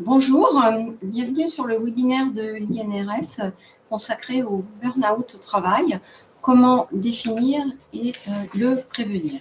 Bonjour, bienvenue sur le webinaire de l'INRS consacré au burn-out au travail, comment définir et le prévenir.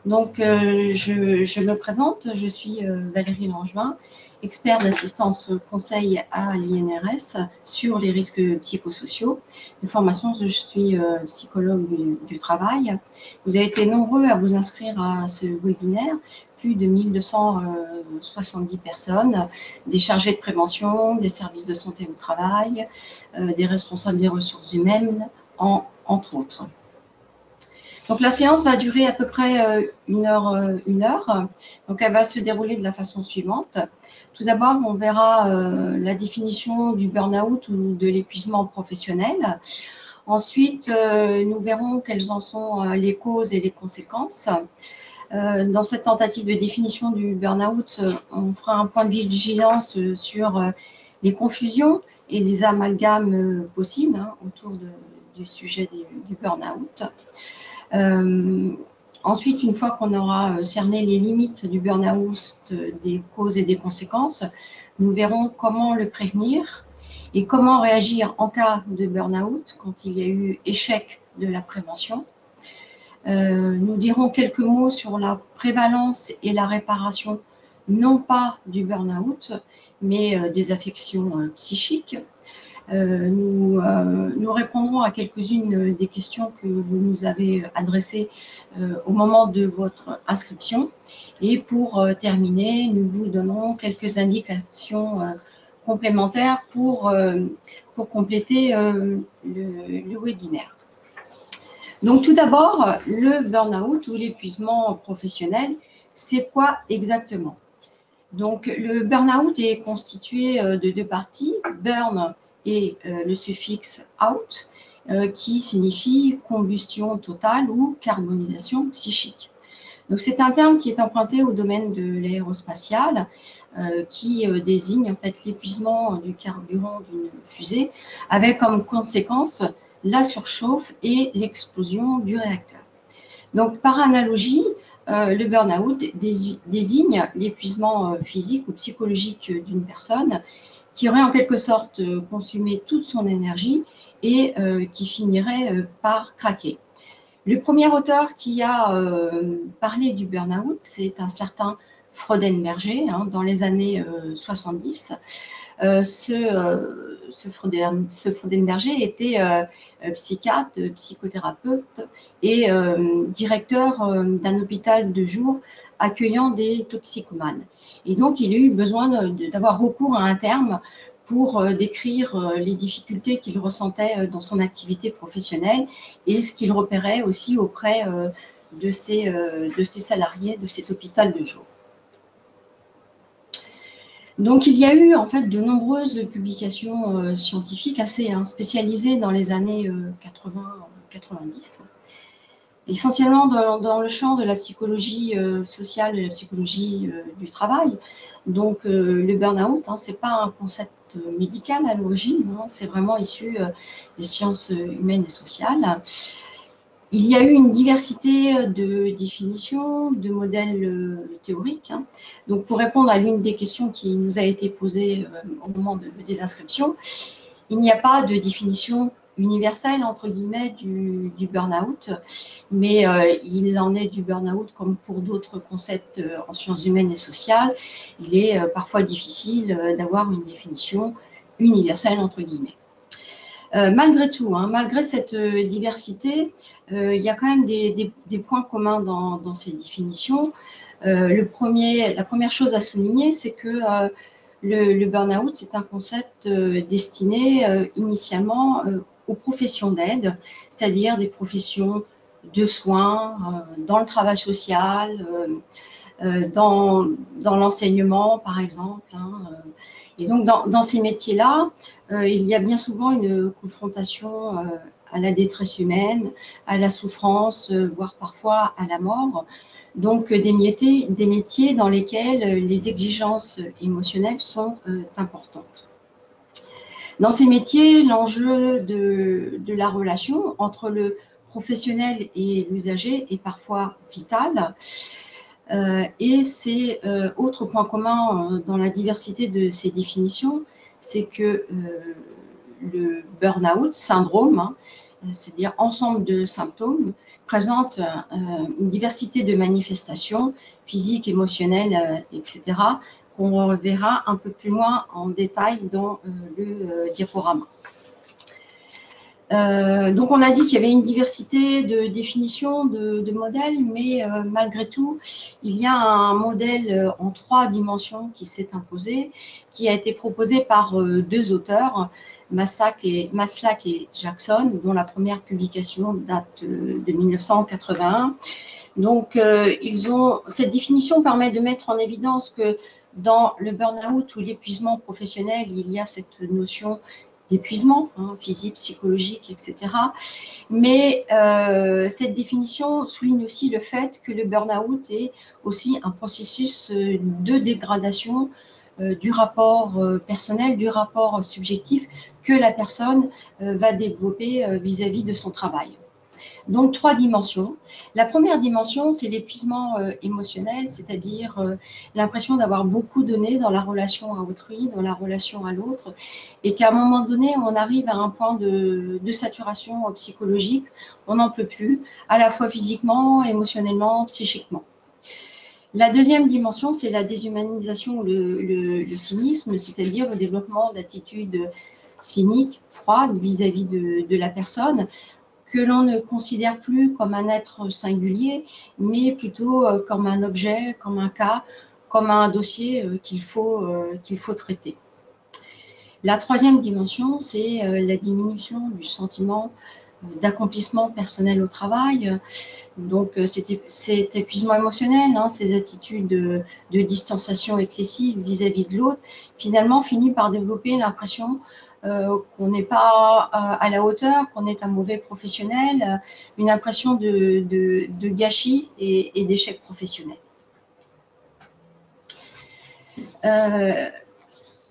Donc, je me présente, je suis Valérie Langevin, experte d'assistance conseil à l'INRS sur les risques psychosociaux. De formation, je suis psychologue du travail. Vous avez été nombreux à vous inscrire à ce webinaire, plus de 1270 personnes, des chargés de prévention, des services de santé au travail, des responsables des ressources humaines, entre autres. Donc la séance va durer à peu près une heure. Donc elle va se dérouler de la façon suivante. Tout d'abord, on verra la définition du burn-out ou de l'épuisement professionnel. Ensuite, nous verrons quelles en sont les causes et les conséquences. Dans cette tentative de définition du burn-out, on fera un point de vigilance sur les confusions et les amalgames possibles autour du sujet du burn-out. Ensuite, une fois qu'on aura cerné les limites du burn-out, des causes et des conséquences, nous verrons comment le prévenir et comment réagir en cas de burn-out quand il y a eu échec de la prévention. Nous dirons quelques mots sur la prévalence et la réparation, non pas du burn-out, mais des affections psychiques. Nous répondrons à quelques-unes des questions que vous nous avez adressées au moment de votre inscription. Et pour terminer, nous vous donnerons quelques indications complémentaires pour compléter le webinaire. Donc tout d'abord, le burn-out ou l'épuisement professionnel, c'est quoi exactement? Donc le burn-out est constitué de deux parties, burn et le suffixe out, qui signifie combustion totale ou carbonisation psychique. Donc c'est un terme qui est emprunté au domaine de l'aérospatial, qui désigne en fait l'épuisement du carburant d'une fusée, avec comme conséquence la surchauffe et l'explosion du réacteur. Donc par analogie, le burn-out désigne l'épuisement physique ou psychologique d'une personne qui aurait en quelque sorte consumé toute son énergie et qui finirait par craquer. Le premier auteur qui a parlé du burn-out, c'est un certain Freudenberger, dans les années 70. Ce Freudenberger était psychiatre, psychothérapeute et directeur d'un hôpital de jour accueillant des toxicomanes. Et donc, il a eu besoin d'avoir recours à un terme pour décrire les difficultés qu'il ressentait dans son activité professionnelle et ce qu'il repérait aussi auprès de ses salariés de cet hôpital de jour. Donc, il y a eu en fait de nombreuses publications scientifiques assez spécialisées dans les années 80-90, essentiellement dans le champ de la psychologie sociale et la psychologie du travail. Donc, le burn-out, ce n'est pas un concept médical à l'origine, c'est vraiment issu des sciences humaines et sociales. Il y a eu une diversité de définitions, de modèles théoriques. Donc, pour répondre à l'une des questions qui nous a été posée au moment des inscriptions, il n'y a pas de définition universelle, entre guillemets, du burn-out, mais il en est du burn-out comme pour d'autres concepts en sciences humaines et sociales. Il est parfois difficile d'avoir une définition universelle, entre guillemets. Malgré tout, malgré cette diversité, il y a quand même des points communs dans ces définitions. La première chose à souligner, c'est que le burn-out, c'est un concept destiné initialement aux professions d'aide, c'est-à-dire des professions de soins, dans le travail social, dans l'enseignement, par exemple. Et donc, dans ces métiers-là, il y a bien souvent une confrontation à la détresse humaine, à la souffrance, voire parfois à la mort. Donc, des métiers dans lesquels les exigences émotionnelles sont importantes. Dans ces métiers, l'enjeu de la relation entre le professionnel et l'usager est parfois vital. Et c'est autre point commun dans la diversité de ces définitions, c'est que le burn-out, syndrome, hein, c'est-à-dire ensemble de symptômes, présente une diversité de manifestations physiques, émotionnelles, etc., qu'on verra un peu plus loin en détail dans le diaporama. Donc on a dit qu'il y avait une diversité de définitions, de modèles, mais malgré tout, il y a un modèle en 3 dimensions qui s'est imposé, qui a été proposé par 2 auteurs, Maslach et Jackson, dont la première publication date de 1981. Donc cette définition permet de mettre en évidence que dans le burn-out ou l'épuisement professionnel, il y a cette notion d'épuisement, hein, physique, psychologique, etc. Mais cette définition souligne aussi le fait que le burn-out est aussi un processus de dégradation du rapport personnel, du rapport subjectif que la personne va développer vis-à-vis de son travail. Donc 3 dimensions. La première dimension, c'est l'épuisement émotionnel, c'est-à-dire l'impression d'avoir beaucoup donné dans la relation à autrui, dans la relation à l'autre, et qu'à un moment donné, on arrive à un point de saturation psychologique, on n'en peut plus, à la fois physiquement, émotionnellement, psychiquement. La deuxième dimension, c'est la déshumanisation, le cynisme, c'est-à-dire le développement d'attitudes cyniques, froides vis-à-vis de la personne, que l'on ne considère plus comme un être singulier, mais plutôt comme un objet, comme un cas, comme un dossier qu'il faut traiter. La troisième dimension, c'est la diminution du sentiment d'accomplissement personnel au travail. Donc cet épuisement émotionnel, hein, ces attitudes de distanciation excessive vis-à-vis de l'autre, finalement finit par développer l'impression qu'on n'est pas à la hauteur, qu'on est un mauvais professionnel, une impression de gâchis et d'échec professionnel.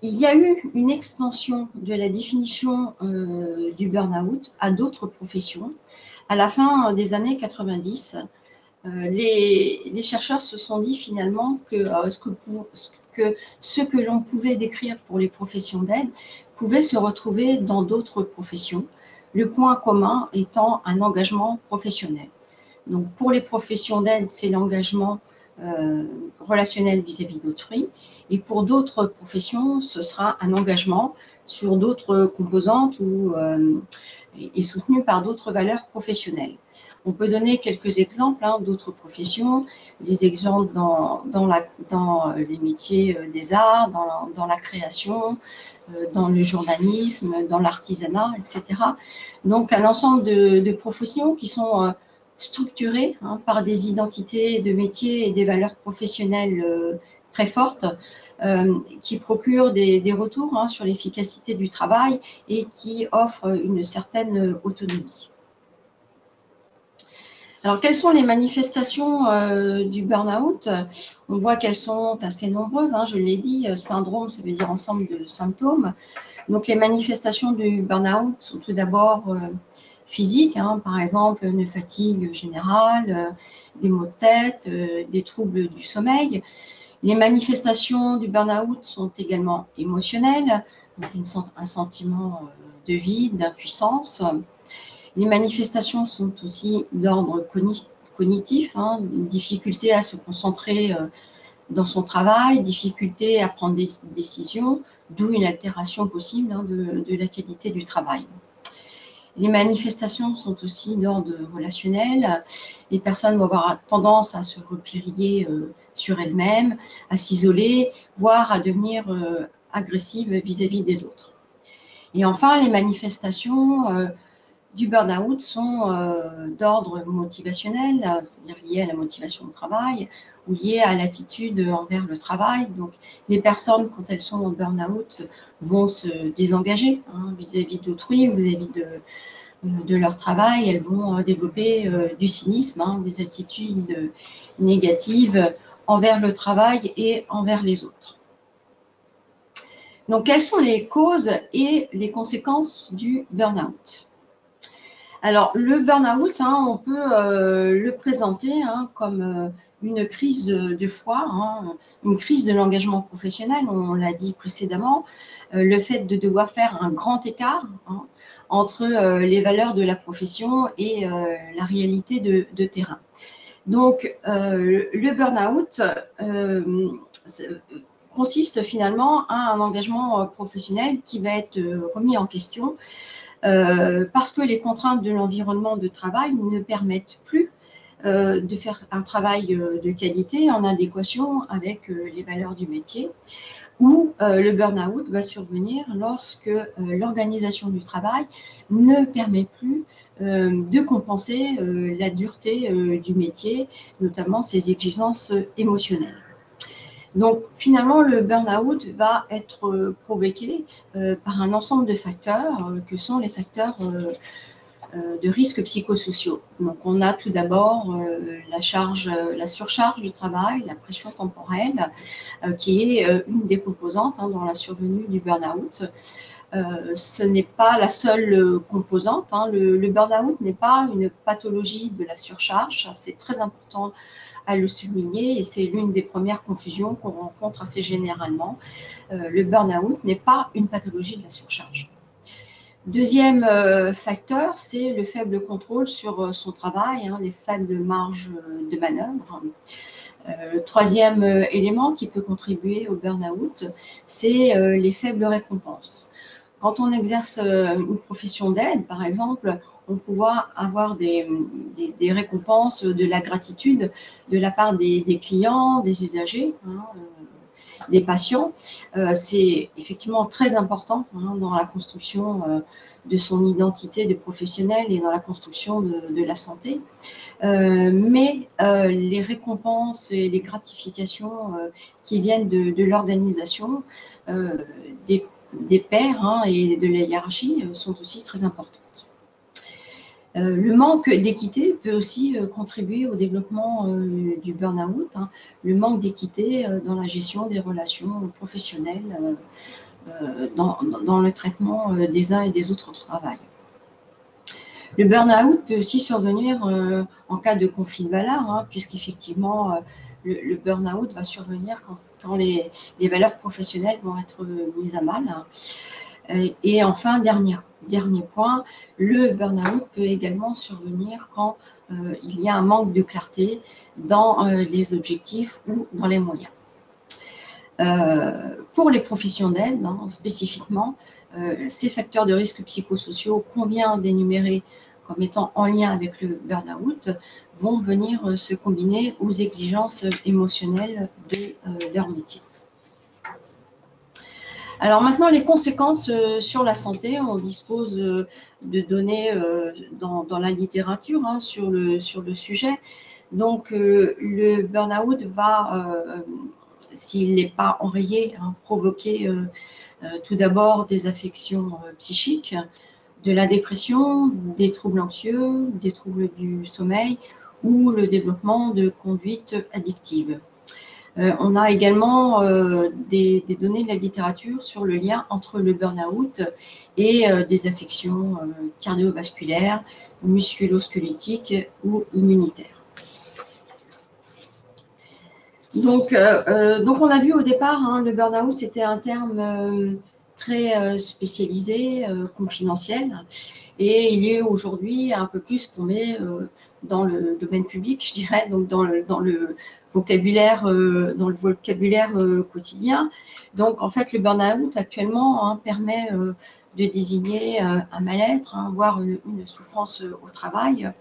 Il y a eu une extension de la définition du burn-out à d'autres professions. À la fin des années 90, les chercheurs se sont dit finalement que ce que l'on pouvait décrire pour les professions d'aide pouvait se retrouver dans d'autres professions, le point commun étant un engagement professionnel. Donc pour les professions d'aide, c'est l'engagement relationnel vis-à-vis d'autrui, et pour d'autres professions, ce sera un engagement sur d'autres composantes ou est soutenu par d'autres valeurs professionnelles. On peut donner quelques exemples d'autres professions, les exemples dans les métiers des arts, dans la création, dans le journalisme, dans l'artisanat, etc. Donc un ensemble de professions qui sont structurées par des identités de métiers et des valeurs professionnelles très fortes, qui procurent des retours sur l'efficacité du travail et qui offrent une certaine autonomie. Alors, quelles sont les manifestations du burn-out? On voit qu'elles sont assez nombreuses, je l'ai dit, syndrome, ça veut dire ensemble de symptômes. Donc, les manifestations du burn-out sont tout d'abord physiques, par exemple une fatigue générale, des maux de tête, des troubles du sommeil. Les manifestations du burn-out sont également émotionnelles, donc un sentiment de vide, d'impuissance. Les manifestations sont aussi d'ordre cognitif, une difficulté à se concentrer dans son travail, difficulté à prendre des décisions, d'où une altération possible de la qualité du travail. Les manifestations sont aussi d'ordre relationnel. Les personnes vont avoir tendance à se replier sur elles-mêmes, à s'isoler, voire à devenir agressives vis-à-vis des autres. Et enfin, les manifestations du burn-out sont d'ordre motivationnel, c'est-à-dire liées à la motivation au travail ou liées à l'attitude envers le travail. Donc, les personnes, quand elles sont en burn-out, vont se désengager vis-à-vis d'autrui ou vis-à-vis de leur travail. Elles vont développer du cynisme, des attitudes négatives envers le travail et envers les autres. Donc, quelles sont les causes et les conséquences du burn-out? Alors, le burn-out, hein, on peut le présenter hein, comme une crise de foi, hein, une crise de l'engagement professionnel, on l'a dit précédemment, le fait de devoir faire un grand écart hein, entre les valeurs de la profession et la réalité de terrain. Donc, le burn-out consiste finalement à un engagement professionnel qui va être remis en question parce que les contraintes de l'environnement de travail ne permettent plus de faire un travail de qualité en adéquation avec les valeurs du métier, ou le burn-out va survenir lorsque l'organisation du travail ne permet plus de compenser la dureté du métier, notamment ses exigences émotionnelles. Donc finalement, le burn-out va être provoqué par un ensemble de facteurs que sont les facteurs de risques psychosociaux. Donc on a tout d'abord la surcharge du travail, la pression temporelle, qui est une des composantes hein, dans la survenue du burn-out. Ce n'est pas la seule composante. Hein. Le burn-out n'est pas une pathologie de la surcharge, c'est très important à le souligner et c'est l'une des premières confusions qu'on rencontre assez généralement. Le burn-out n'est pas une pathologie de la surcharge. Deuxième facteur, c'est le faible contrôle sur son travail, hein, les faibles marges de manœuvre. Troisième élément qui peut contribuer au burn-out, c'est les faibles récompenses. Quand on exerce une profession d'aide, par exemple, on peut avoir des récompenses, de la gratitude de la part des clients, des usagers, hein, des patients. C'est effectivement très important hein, dans la construction de son identité de professionnel et dans la construction de la santé. Mais les récompenses et les gratifications qui viennent de l'organisation, des pairs hein, et de la hiérarchie sont aussi très importantes. Le manque d'équité peut aussi contribuer au développement du burn-out, hein, le manque d'équité dans la gestion des relations professionnelles, dans le traitement des uns et des autres au travail. Le burn-out peut aussi survenir en cas de conflit de valeurs, hein, puisqu'effectivement, le burn-out va survenir quand les valeurs professionnelles vont être mises à mal. Et enfin, dernier point, le burn-out peut également survenir quand il y a un manque de clarté dans les objectifs ou dans les moyens. Pour les professions d'aide, hein, spécifiquement, ces facteurs de risque psychosociaux qu'on vient d'énumérer comme étant en lien avec le burn-out vont venir se combiner aux exigences émotionnelles de leur métier. Alors maintenant, les conséquences sur la santé, on dispose de données dans la littérature hein, sur le sujet. Donc le burn-out va, s'il n'est pas enrayé, hein, provoquer tout d'abord des affections psychiques, de la dépression, des troubles anxieux, des troubles du sommeil ou le développement de conduites addictives. On a également des données de la littérature sur le lien entre le burn-out et des affections cardiovasculaires, musculo-squelettiques ou immunitaires. Donc on a vu au départ, hein, le burn-out, c'était un terme très spécialisé, confidentiel, et il est aujourd'hui un peu plus tombé dans le domaine public, je dirais, donc dans le vocabulaire quotidien. Donc en fait, le burn-out actuellement hein, permet de désigner un mal-être, hein, voire une souffrance au travail.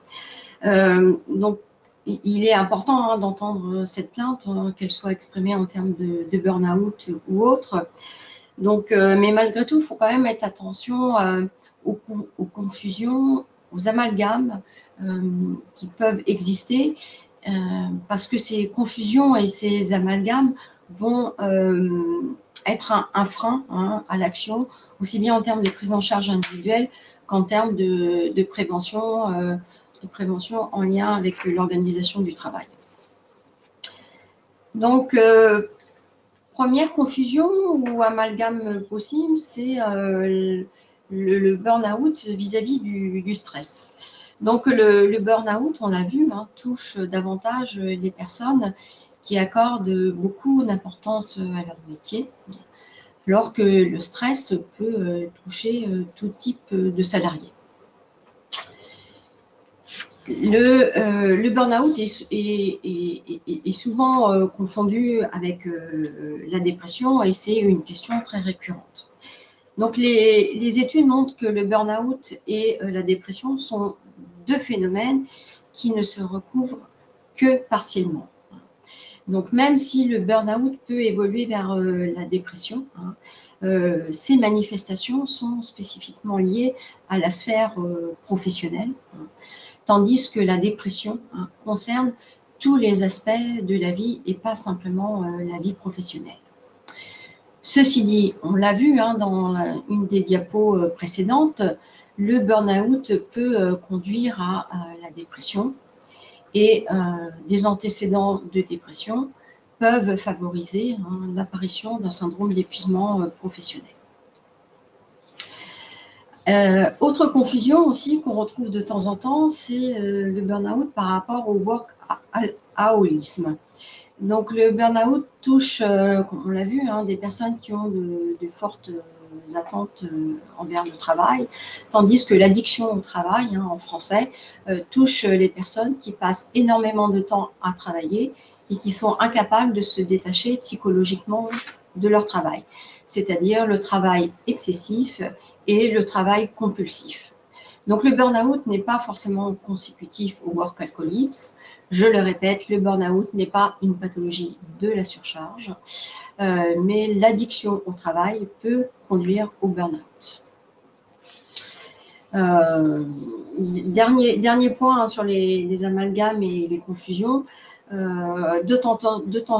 Donc il est important hein, d'entendre cette plainte, hein, qu'elle soit exprimée en termes de burn-out ou autre. Donc, mais malgré tout, il faut quand même mettre attention aux confusions, aux amalgames qui peuvent exister, parce que ces confusions et ces amalgames vont être un frein hein, à l'action, aussi bien en termes de prise en charge individuelle qu'en termes de prévention en lien avec l'organisation du travail. Donc, première confusion ou amalgame possible, c'est le burn-out vis-à-vis du stress. Donc le burn-out, on l'a vu, touche davantage les personnes qui accordent beaucoup d'importance à leur métier, alors que le stress peut toucher tout type de salariés. Le burn-out est souvent confondu avec la dépression et c'est une question très récurrente. Donc les études montrent que le burn-out et la dépression sont deux phénomènes qui ne se recouvrent que partiellement. Donc même si le burn-out peut évoluer vers la dépression, ces manifestations sont spécifiquement liées à la sphère professionnelle, tandis que la dépression concerne tous les aspects de la vie et pas simplement la vie professionnelle. Ceci dit, on l'a vu dans une des diapos précédentes, le burn-out peut conduire à la dépression et des antécédents de dépression peuvent favoriser l'apparition d'un syndrome d'épuisement professionnel. Autre confusion aussi qu'on retrouve de temps en temps, c'est le burn-out par rapport au workaholisme. Donc le burn-out touche, comme on l'a vu, des personnes qui ont de fortes attentes envers le travail, tandis que l'addiction au travail, en français, touche les personnes qui passent énormément de temps à travailler et qui sont incapables de se détacher psychologiquement de leur travail, c'est-à-dire le travail excessif et le travail compulsif. Donc le burn-out n'est pas forcément consécutif au workaholisme. Je le répète, le burn-out n'est pas une pathologie de la surcharge, mais l'addiction au travail peut conduire au burn-out. Dernier point sur les amalgames et les confusions. De temps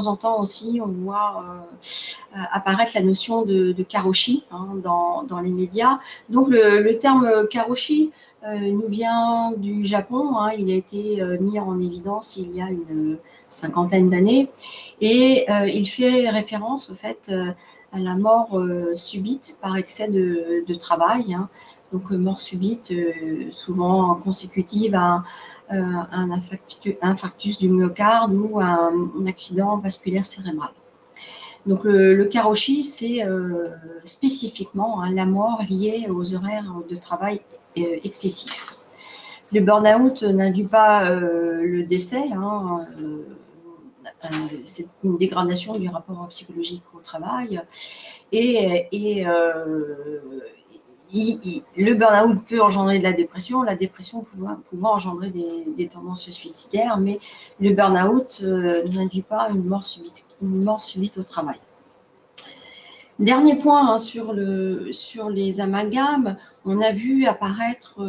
en temps aussi, on voit apparaître la notion de karoshi dans les médias. Donc le terme karoshi nous vient du Japon, il a été mis en évidence il y a une cinquantaine d'années et il fait référence au fait à la mort subite par excès de travail, donc mort subite souvent consécutive à un infarctus du myocarde ou un accident vasculaire cérébral. Donc le karoshi, c'est spécifiquement la mort liée aux horaires de travail excessifs. Le burn-out n'induit pas le décès, c'est une dégradation du rapport psychologique au travail et le burn-out peut engendrer de la dépression pouvant engendrer des tendances suicidaires, mais le burn-out n'induit pas une mort subite au travail. Dernier point sur les amalgames, on a vu apparaître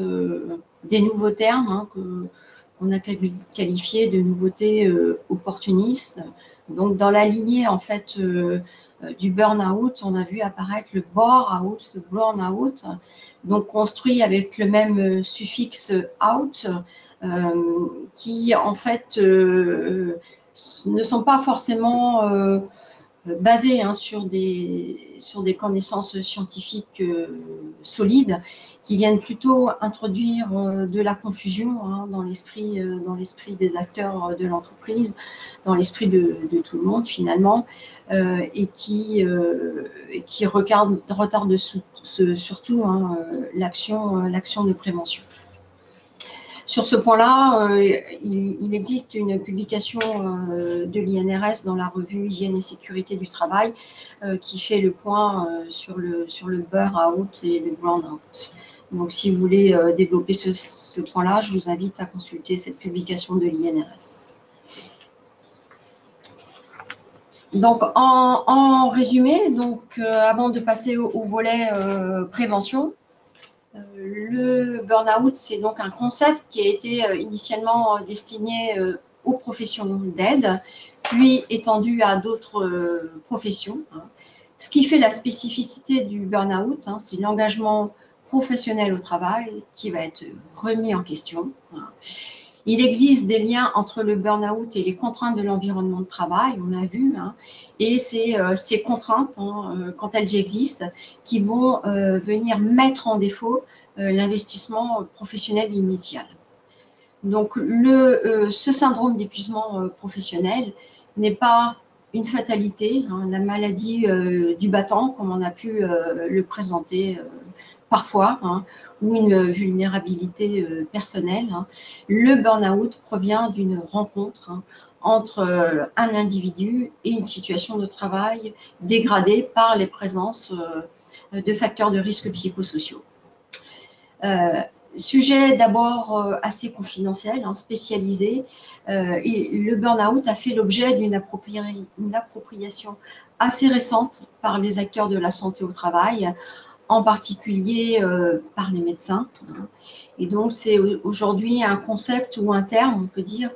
des nouveaux termes qu'on a qualifiés de nouveautés opportunistes. Donc dans la lignée en fait du burn-out, on a vu apparaître le bore-out, le burn-out, donc construit avec le même suffixe out, qui en fait ne sont pas forcément basés sur des connaissances scientifiques solides, qui viennent plutôt introduire de la confusion dans l'esprit des acteurs de l'entreprise, dans l'esprit de tout le monde finalement, et qui retardent surtout l'action de prévention. Sur ce point-là, il existe une publication de l'INRS dans la revue Hygiène et Sécurité du Travail qui fait le point sur le burn-out et le burn-out. Donc, si vous voulez développer ce point-là, je vous invite à consulter cette publication de l'INRS. Donc, en résumé, avant de passer au volet prévention, le burn-out, c'est donc un concept qui a été initialement destiné aux professions d'aide, puis étendu à d'autres professions. Ce qui fait la spécificité du burn-out, c'est l'engagement professionnel au travail qui va être remis en question. Il existe des liens entre le burn-out et les contraintes de l'environnement de travail, on l'a vu, et c'est ces contraintes, quand elles existent, qui vont venir mettre en défaut l'investissement professionnel initial. Donc, ce syndrome d'épuisement professionnel n'est pas une fatalité, hein, la maladie du battant, comme on a pu le présenter parfois, hein, ou une vulnérabilité personnelle. Hein. Le burn-out provient d'une rencontre entre un individu et une situation de travail dégradée par les présences de facteurs de risque psychosociaux. Sujet d'abord assez confidentiel, hein, spécialisé, et le burn-out a fait l'objet d'une appropriation assez récente par les acteurs de la santé au travail, en particulier par les médecins. Et donc c'est aujourd'hui un concept ou un terme, on peut dire,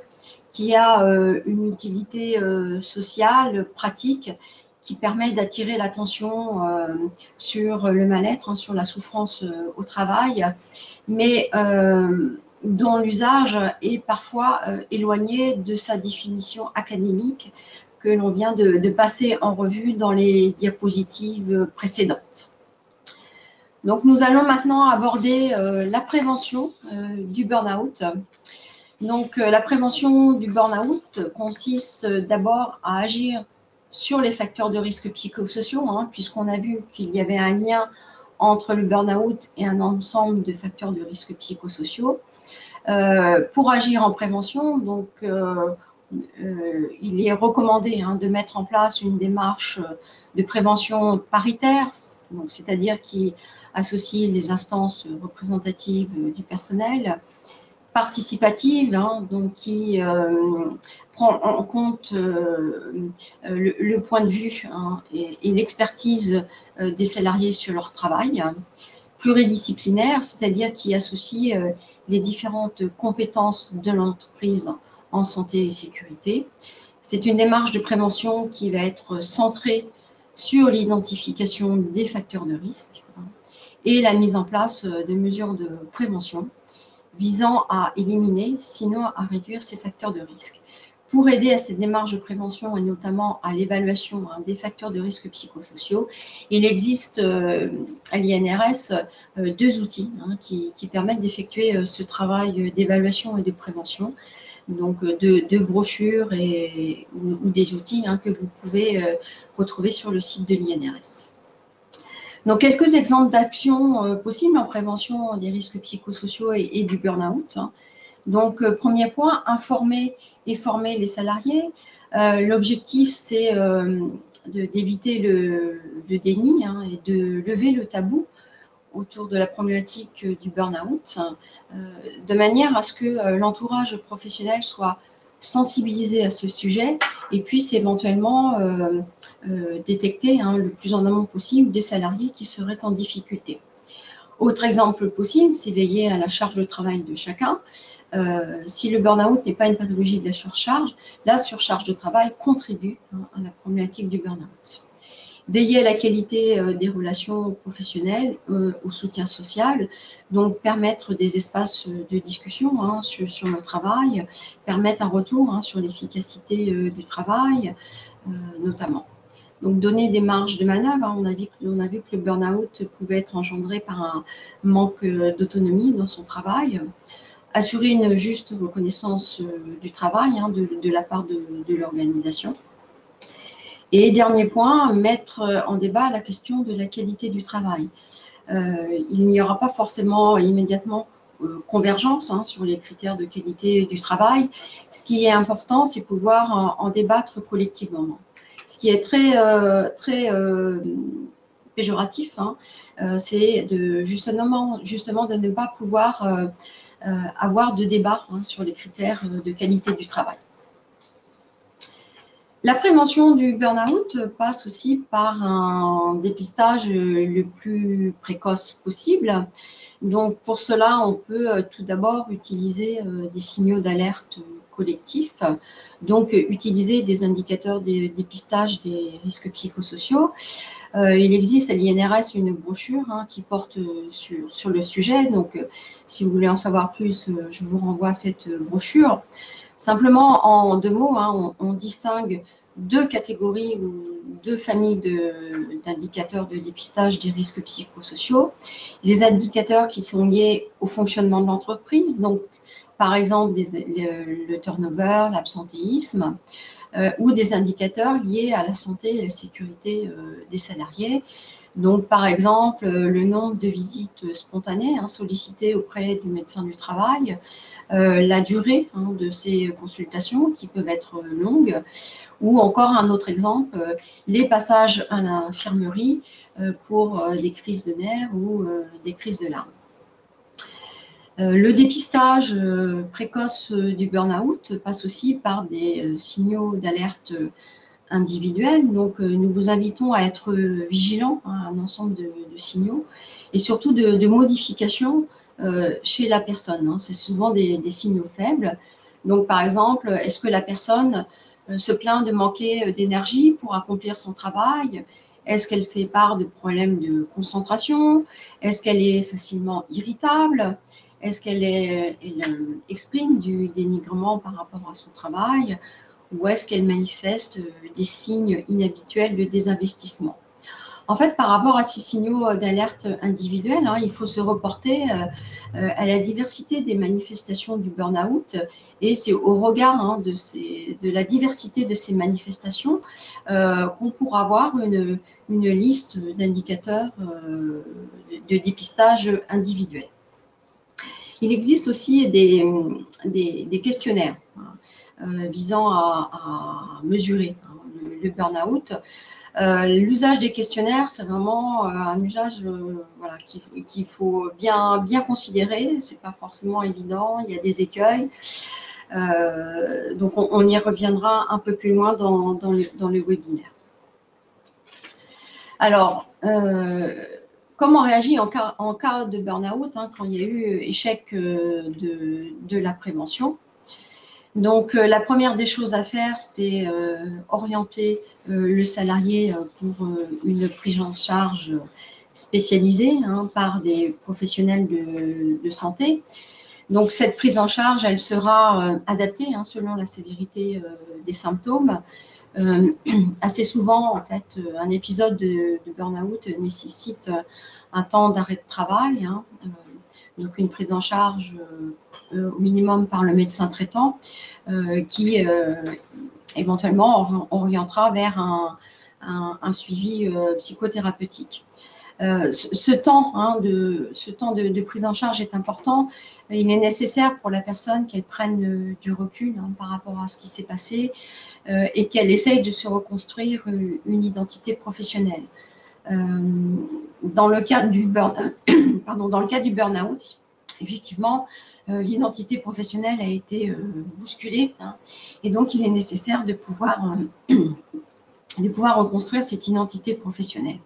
qui a une utilité sociale, pratique, qui permet d'attirer l'attention sur le mal-être, hein, sur la souffrance au travail, mais dont l'usage est parfois éloigné de sa définition académique que l'on vient de passer en revue dans les diapositives précédentes. Donc nous allons maintenant aborder la prévention du burn-out. Donc la prévention du burn-out consiste d'abord à agir sur les facteurs de risque psychosociaux, hein, puisqu'on a vu qu'il y avait un lien entre le burn-out et un ensemble de facteurs de risque psychosociaux. Pour agir en prévention, donc, il est recommandé de mettre en place une démarche de prévention paritaire, c'est-à-dire qui associe les instances représentatives du personnel, participative, donc qui prend en compte le point de vue et l'expertise des salariés sur leur travail, pluridisciplinaire, c'est-à-dire qui associe les différentes compétences de l'entreprise en santé et sécurité. C'est une démarche de prévention qui va être centrée sur l'identification des facteurs de risque et la mise en place de mesures de prévention visant à éliminer, sinon à réduire ces facteurs de risque. Pour aider à cette démarche de prévention et notamment à l'évaluation des facteurs de risque psychosociaux, il existe à l'INRS deux outils qui permettent d'effectuer ce travail d'évaluation et de prévention, donc deux brochures ou des outils que vous pouvez retrouver sur le site de l'INRS. Donc, quelques exemples d'actions possibles en prévention des risques psychosociaux et du burn-out. Donc, premier point, informer et former les salariés. L'objectif, c'est d'éviter le déni et de lever le tabou autour de la problématique du burn-out, de manière à ce que l'entourage professionnel soit sensibilisé à ce sujet et puisse éventuellement détecter le plus en amont possible des salariés qui seraient en difficulté. Autre exemple possible, c'est veiller à la charge de travail de chacun. Si le burn-out n'est pas une pathologie de la surcharge, la surcharge de travail contribue à la problématique du burn-out. Veiller à la qualité des relations professionnelles, au soutien social, donc permettre des espaces de discussion sur le travail, permettre un retour sur l'efficacité du travail, notamment. Donc donner des marges de manœuvre, on a vu que le burn-out pouvait être engendré par un manque d'autonomie dans son travail, assurer une juste reconnaissance du travail de la part de l'organisation. Et dernier point, mettre en débat la question de la qualité du travail. Il n'y aura pas forcément immédiatement convergence sur les critères de qualité du travail. Ce qui est important, c'est pouvoir en débattre collectivement. Ce qui est très péjoratif, c'est justement de ne pas pouvoir avoir de débat sur les critères de qualité du travail. La prévention du burn-out passe aussi par un dépistage le plus précoce possible. Donc pour cela, on peut tout d'abord utiliser des signaux d'alerte collectifs, donc utiliser des indicateurs de dépistage des risques psychosociaux. Il existe à l'INRS une brochure qui porte sur le sujet, donc si vous voulez en savoir plus, je vous renvoie à cette brochure. Simplement, en deux mots, on distingue deux catégories ou deux familles d'indicateurs de dépistage des risques psychosociaux. Les indicateurs qui sont liés au fonctionnement de l'entreprise, donc par exemple le turnover, l'absentéisme, ou des indicateurs liés à la santé et la sécurité des salariés. Donc, par exemple, le nombre de visites spontanées sollicitées auprès du médecin du travail, la durée de ces consultations qui peuvent être longues, ou encore un autre exemple, les passages à l'infirmerie pour des crises de nerfs ou des crises de larmes. Le dépistage précoce du burn-out passe aussi par des signaux d'alerte individuels. Donc, nous vous invitons à être vigilants à un ensemble de signaux et surtout de modifications chez la personne. C'est souvent des signaux faibles. Donc, par exemple, est-ce que la personne se plaint de manquer d'énergie pour accomplir son travail? Est-ce qu'elle fait part de problèmes de concentration? Est-ce qu'elle est facilement irritable? Est-ce qu'elle exprime du dénigrement par rapport à son travail? Ou est-ce qu'elle manifeste des signes inhabituels de désinvestissement? En fait, par rapport à ces signaux d'alerte individuels, il faut se reporter à la diversité des manifestations du burn-out, et c'est au regard de la diversité de ces manifestations qu'on pourra avoir une liste d'indicateurs de dépistage individuel. Il existe aussi des questionnaires visant à mesurer le burn-out. L'usage des questionnaires, c'est vraiment un usage voilà, qu'il faut bien considérer. Ce n'est pas forcément évident, il y a des écueils. Donc on y reviendra un peu plus loin dans le webinaire. Alors, comment on réagit en cas de burn-out quand il y a eu échec de la prévention? Donc, la première des choses à faire, c'est orienter le salarié pour une prise en charge spécialisée par des professionnels de santé. Donc, cette prise en charge, elle sera adaptée selon la sévérité des symptômes. Assez souvent, en fait, un épisode de burn-out nécessite un temps d'arrêt de travail, donc une prise en charge au minimum par le médecin traitant qui éventuellement orientera vers un suivi psychothérapeutique. Ce temps de prise en charge est important. Il est nécessaire pour la personne qu'elle prenne du recul par rapport à ce qui s'est passé et qu'elle essaye de se reconstruire une identité professionnelle. Dans le cas du burn-out, effectivement, l'identité professionnelle a été bousculée et donc il est nécessaire de pouvoir reconstruire cette identité professionnelle.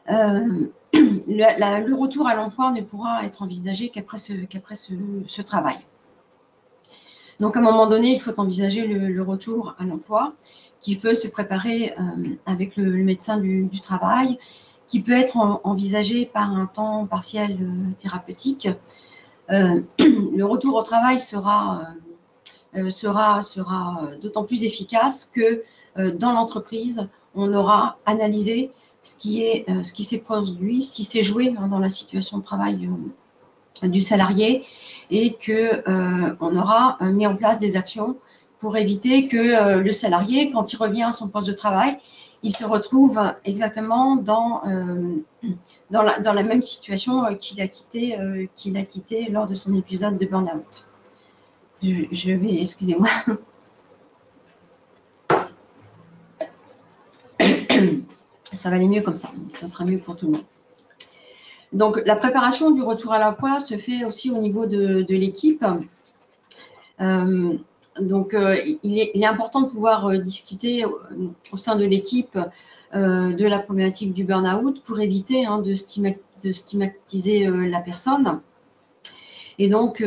Le retour à l'emploi ne pourra être envisagé qu'après ce travail. Donc, à un moment donné, il faut envisager le retour à l'emploi qui peut se préparer avec le médecin du travail, qui peut être envisagé par un temps partiel thérapeutique. Le retour au travail sera d'autant plus efficace que dans l'entreprise, on aura analysé ce qui s'est produit, ce qui s'est joué dans la situation de travail du salarié et qu'on aura mis en place des actions pour éviter que le salarié, quand il revient à son poste de travail, il se retrouve exactement dans la même situation qu'il a quitté lors de son épisode de burn-out. Je vais, excusez-moi. Ça va aller mieux comme ça sera mieux pour tout le monde. Donc, la préparation du retour à l'emploi se fait aussi au niveau de l'équipe. Donc, il est important de pouvoir discuter au sein de l'équipe de la problématique du burn-out pour éviter de stigmatiser la personne et donc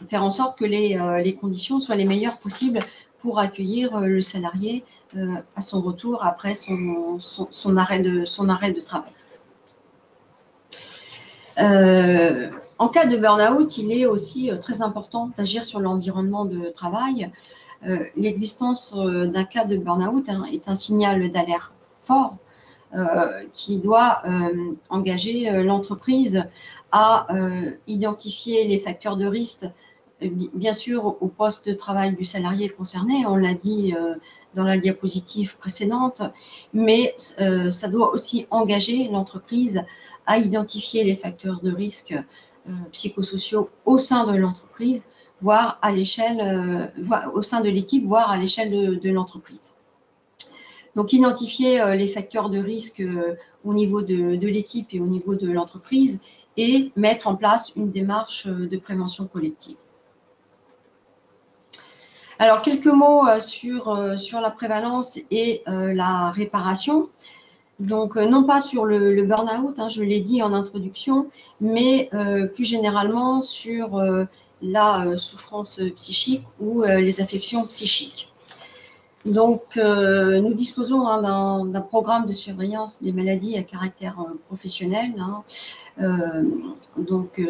faire en sorte que les conditions soient les meilleures possibles pour accueillir le salarié à son retour après son arrêt de travail. En cas de burn-out, il est aussi très important d'agir sur l'environnement de travail. L'existence d'un cas de burn-out est un signal d'alerte fort qui doit engager l'entreprise à identifier les facteurs de risque bien sûr au poste de travail du salarié concerné, on l'a dit dans la diapositive précédente, mais ça doit aussi engager l'entreprise à identifier les facteurs de risque psychosociaux au sein de l'entreprise, voire à l'échelle, au sein de l'équipe, voire à l'échelle de l'entreprise. Donc, identifier les facteurs de risque au niveau de l'équipe et au niveau de l'entreprise et mettre en place une démarche de prévention collective. Alors, quelques mots sur la prévalence et la réparation. Donc, non pas sur le burn-out, hein, je l'ai dit en introduction, mais plus généralement sur la souffrance psychique ou les affections psychiques. Donc, nous disposons hein, d'un programme de surveillance des maladies à caractère professionnel, hein,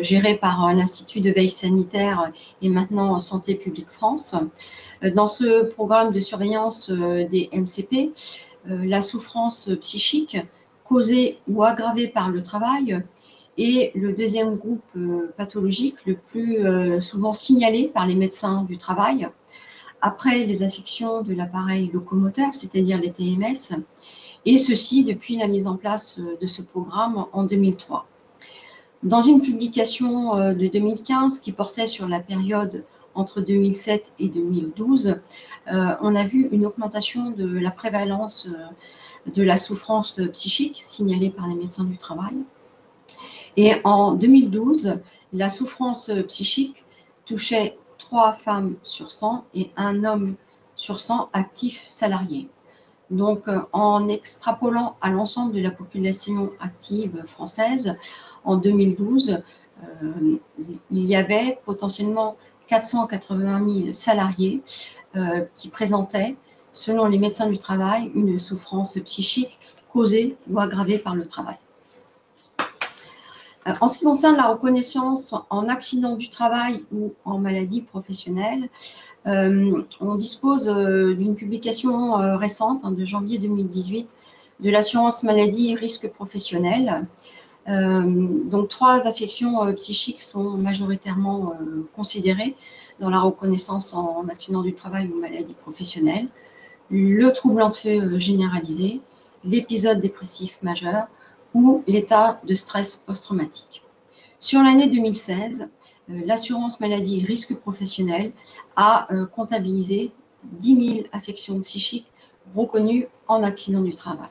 géré par l'Institut de veille sanitaire et maintenant Santé publique France. Dans ce programme de surveillance des MCP, la souffrance psychique causée ou aggravée par le travail est le deuxième groupe pathologique le plus souvent signalé par les médecins du travail, après les affections de l'appareil locomoteur, c'est-à-dire les TMS, et ceci depuis la mise en place de ce programme en 2003. Dans une publication de 2015 qui portait sur la période entre 2007 et 2012, on a vu une augmentation de la prévalence de la souffrance psychique signalée par les médecins du travail. Et en 2012, la souffrance psychique touchait 3 femmes sur 100 et 1 homme sur 100 actifs salariés. Donc, en extrapolant à l'ensemble de la population active française, en 2012, il y avait potentiellement 480 000 salariés qui présentaient, selon les médecins du travail, une souffrance psychique causée ou aggravée par le travail. En ce qui concerne la reconnaissance en accident du travail ou en maladie professionnelle, on dispose d'une publication récente hein, de janvier 2018 de l'assurance maladie et risque professionnel. Donc, 3 affections psychiques sont majoritairement considérées dans la reconnaissance en accident du travail ou maladie professionnelle. Le trouble anxieux généralisé, l'épisode dépressif majeur ou l'état de stress post-traumatique. Sur l'année 2016, l'assurance maladie et risque professionnel a comptabilisé 10 000 affections psychiques reconnues en accident du travail.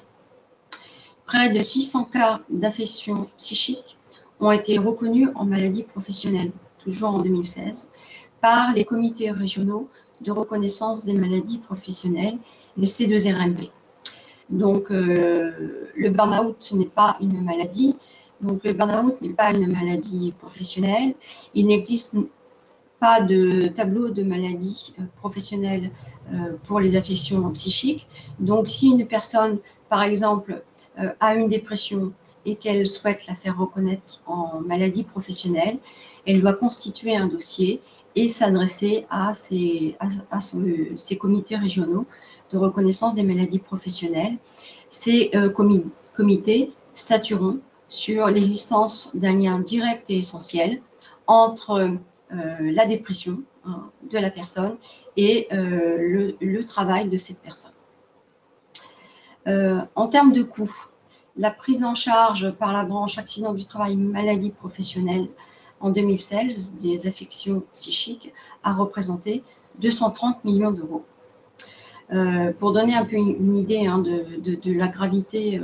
Près de 600 cas d'affections psychiques ont été reconnus en maladie professionnelle, toujours en 2016, par les comités régionaux de reconnaissance des maladies professionnelles, les C2RMP. Donc, le burn-out n'est pas une maladie. Donc, le burn-out n'est pas une maladie professionnelle. Il n'existe pas de tableau de maladie professionnelle pour les affections psychiques. Donc, si une personne, par exemple, a une dépression et qu'elle souhaite la faire reconnaître en maladie professionnelle, elle doit constituer un dossier et s'adresser à ces comités régionaux de reconnaissance des maladies professionnelles. Ces comités statueront sur l'existence d'un lien direct et essentiel entre la dépression de la personne et le travail de cette personne. En termes de coûts, la prise en charge par la branche accident du travail maladie professionnelle en 2016 des affections psychiques a représenté 230 millions d'euros. Pour donner un peu une idée hein, de la gravité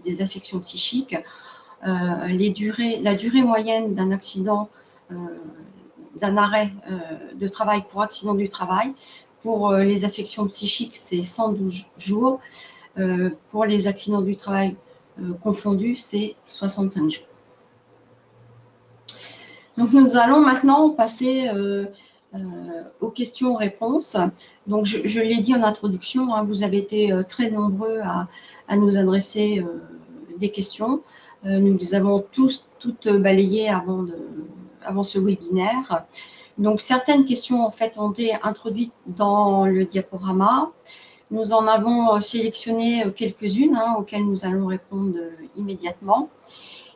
des affections psychiques, la durée moyenne d'un accident, d'un arrêt de travail pour accident du travail, pour les affections psychiques, c'est 112 jours. Pour les accidents du travail confondus, c'est 65 jours. Donc, nous allons maintenant passer aux questions-réponses. Donc, je l'ai dit en introduction, hein, vous avez été très nombreux à nous adresser des questions. Nous les avons toutes balayées avant ce webinaire. Donc, certaines questions en fait ont été introduites dans le diaporama. Nous en avons sélectionné quelques-unes hein, auxquelles nous allons répondre immédiatement.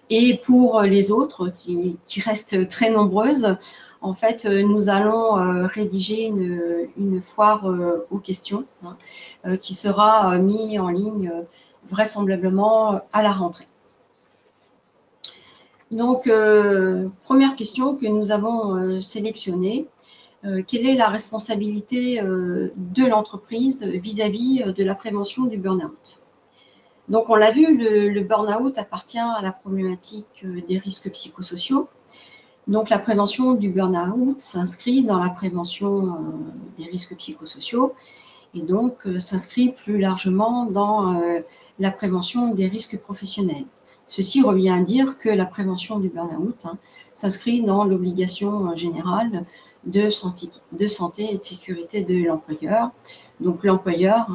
Et pour les autres, qui restent très nombreuses, en fait, nous allons rédiger une foire aux questions qui sera mise en ligne vraisemblablement à la rentrée. Donc, première question que nous avons sélectionnée. Quelle est la responsabilité de l'entreprise vis-à-vis de la prévention du burn-out? Donc, on l'a vu, le burn-out appartient à la problématique des risques psychosociaux. Donc, la prévention du burn-out s'inscrit dans la prévention des risques psychosociaux et donc s'inscrit plus largement dans la prévention des risques professionnels. Ceci revient à dire que la prévention du burn-out s'inscrit dans l'obligation générale de santé et de sécurité de l'employeur. Donc l'employeur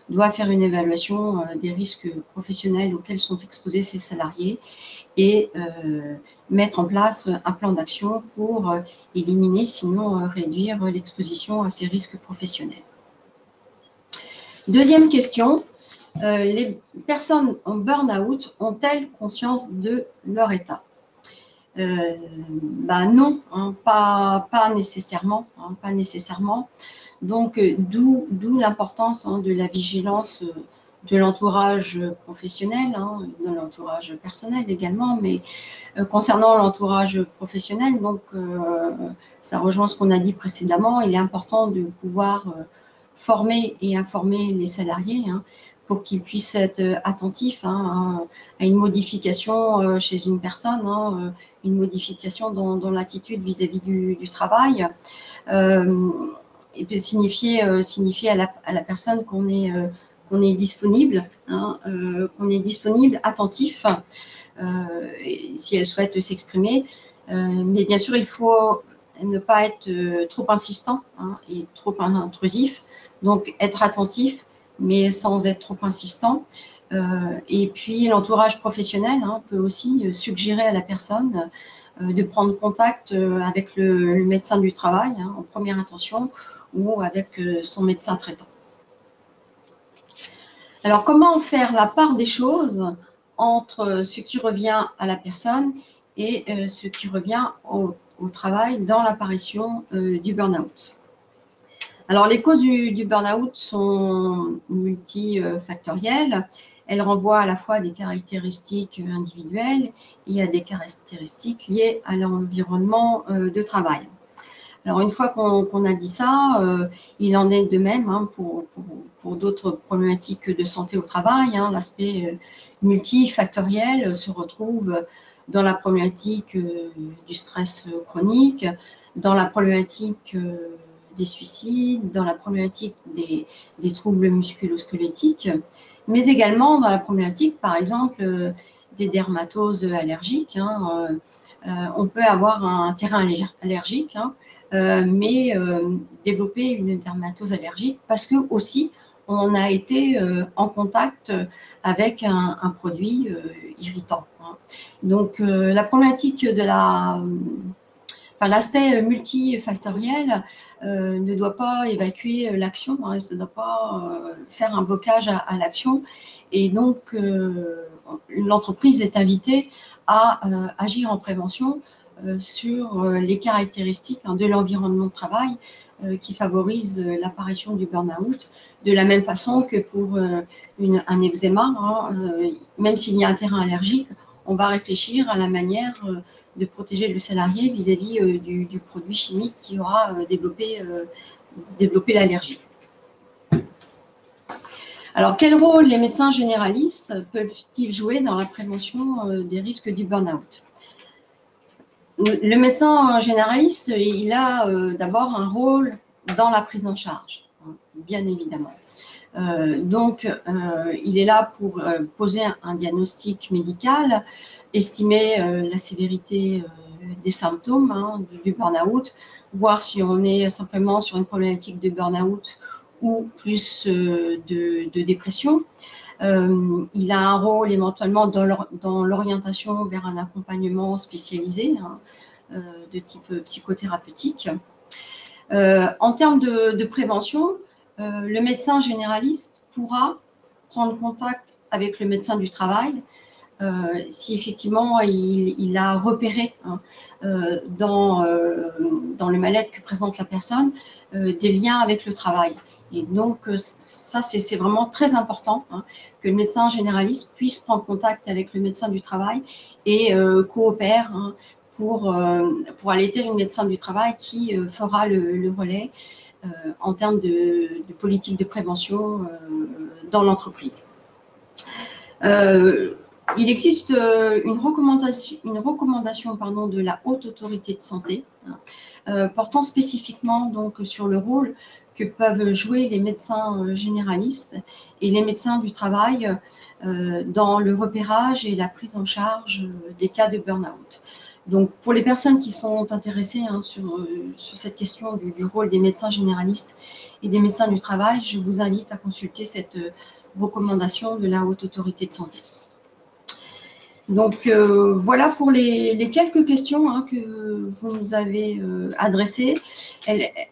doit faire une évaluation des risques professionnels auxquels sont exposés ses salariés et mettre en place un plan d'action pour éliminer, sinon réduire l'exposition à ces risques professionnels. Deuxième question, les personnes en burn-out ont-elles conscience de leur état? Non, pas nécessairement, pas nécessairement. Donc, d'où l'importance de la vigilance de l'entourage professionnel, de l'entourage personnel également, mais concernant l'entourage professionnel, donc ça rejoint ce qu'on a dit précédemment, il est important de pouvoir former et informer les salariés pour qu'ils puissent être attentifs à une modification chez une personne, une modification dans l'attitude vis-à-vis du travail, et puis signifier à la personne qu'on est disponible, qu'on est disponible, attentif, si elle souhaite s'exprimer. Mais bien sûr, il faut ne pas être trop insistant et trop intrusif. Donc, être attentif, mais sans être trop insistant. Et puis, l'entourage professionnel peut aussi suggérer à la personne de prendre contact avec le médecin du travail en première intention ou avec son médecin traitant. Alors, comment faire la part des choses entre ce qui revient à la personne et ce qui revient au travail dans l'apparition du burn-out? Alors, les causes du burn-out sont multifactorielles. Elles renvoient à la fois à des caractéristiques individuelles et à des caractéristiques liées à l'environnement de travail. Alors, une fois qu'on a dit ça, il en est de même pour d'autres problématiques de santé au travail. L'aspect multifactoriel se retrouve dans la problématique du stress chronique, dans la problématique des suicides, dans la problématique des troubles musculo-squelettiques, mais également dans la problématique, par exemple, des dermatoses allergiques. On peut avoir un terrain allergique, mais développer une dermatose allergique parce que aussi on a été en contact avec un produit irritant. Donc la problématique de l'aspect multifactoriel ne doit pas évacuer l'action, ça ne doit pas faire un blocage à l'action. Et donc, l'entreprise est invitée à agir en prévention sur les caractéristiques de l'environnement de travail qui favorisent l'apparition du burn-out, de la même façon que pour un eczéma, même s'il y a un terrain allergique, on va réfléchir à la manière de protéger le salarié vis-à-vis du produit chimique qui aura développé l'allergie. Alors, quel rôle les médecins généralistes peuvent-ils jouer dans la prévention des risques du burn-out? Le médecin généraliste, il a d'abord un rôle dans la prise en charge, bien évidemment. Donc, il est là pour poser un diagnostic médical, estimer la sévérité des symptômes du burn-out, voir si on est simplement sur une problématique de burn-out ou plus de dépression. Il a un rôle éventuellement dans l'orientation vers un accompagnement spécialisé de type psychothérapeutique. En termes de prévention, le médecin généraliste pourra prendre contact avec le médecin du travail si effectivement il a repéré dans le mal-être que présente la personne des liens avec le travail. Et donc ça, c'est vraiment très important que le médecin généraliste puisse prendre contact avec le médecin du travail et coopère pour allaiter le médecin du travail qui fera le relais en termes de politique de prévention dans l'entreprise. Il existe une recommandation de la Haute Autorité de Santé portant spécifiquement donc sur le rôle que peuvent jouer les médecins généralistes et les médecins du travail dans le repérage et la prise en charge des cas de burn-out. Donc, pour les personnes qui sont intéressées sur cette question du rôle des médecins généralistes et des médecins du travail, je vous invite à consulter cette recommandation de la Haute Autorité de Santé. Donc, voilà pour les quelques questions que vous nous avez adressées.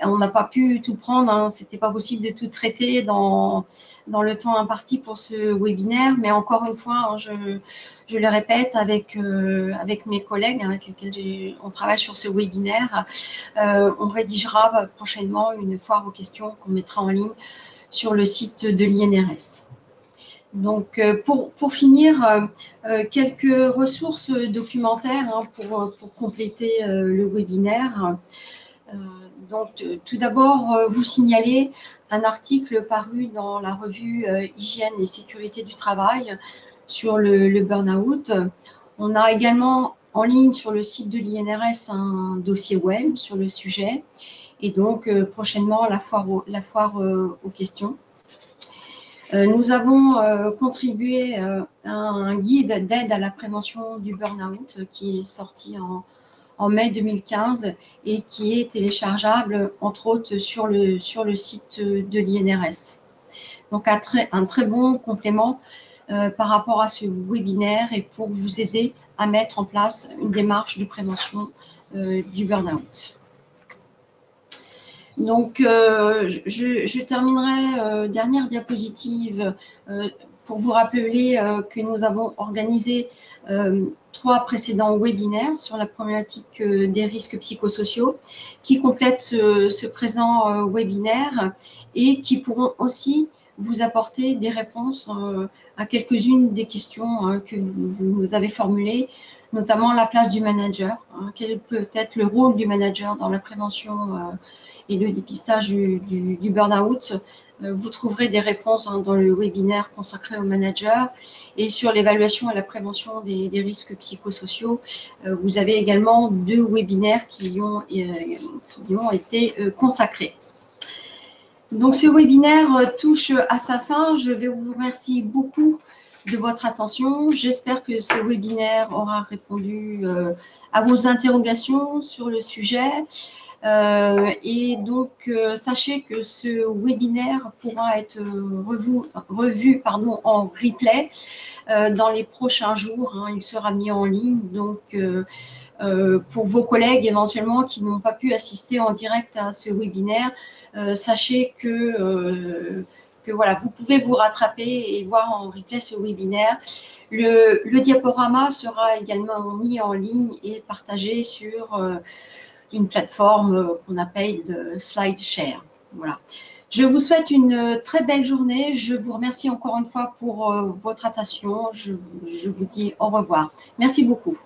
On n'a pas pu tout prendre, c'était pas possible de tout traiter dans le temps imparti pour ce webinaire, mais encore une fois, je le répète avec mes collègues avec lesquels on travaille sur ce webinaire, on rédigera prochainement une foire aux questions qu'on mettra en ligne sur le site de l'INRS. Donc, pour finir, quelques ressources documentaires pour compléter le webinaire. Donc, tout d'abord, vous signaler un article paru dans la revue Hygiène et Sécurité du Travail sur le burn-out. On a également en ligne sur le site de l'INRS un dossier web sur le sujet et donc prochainement la foire aux questions. Nous avons contribué à un guide d'aide à la prévention du burn-out qui est sorti en mai 2015 et qui est téléchargeable, entre autres, sur le site de l'INRS. Donc, un très bon complément par rapport à ce webinaire et pour vous aider à mettre en place une démarche de prévention du burn-out. Donc, je terminerai, dernière diapositive, pour vous rappeler que nous avons organisé 3 précédents webinaires sur la problématique des risques psychosociaux qui complètent ce présent webinaire et qui pourront aussi vous apporter des réponses à quelques-unes des questions que vous avez formulées, notamment la place du manager, quel peut être le rôle du manager dans la prévention et le dépistage du burn-out. Vous trouverez des réponses dans le webinaire consacré aux managers et sur l'évaluation et la prévention des risques psychosociaux. Vous avez également 2 webinaires qui y ont été consacrés. Donc ce webinaire touche à sa fin. Je vais vous remercier beaucoup de votre attention. J'espère que ce webinaire aura répondu à vos interrogations sur le sujet. Et donc, sachez que ce webinaire pourra être revu en replay dans les prochains jours. Il sera mis en ligne. Donc, pour vos collègues éventuellement qui n'ont pas pu assister en direct à ce webinaire, sachez que voilà, vous pouvez vous rattraper et voir en replay ce webinaire. Le diaporama sera également mis en ligne et partagé sur une plateforme qu'on appelle SlideShare. Voilà. Je vous souhaite une très belle journée. Je vous remercie encore une fois pour votre attention. Je vous dis au revoir. Merci beaucoup.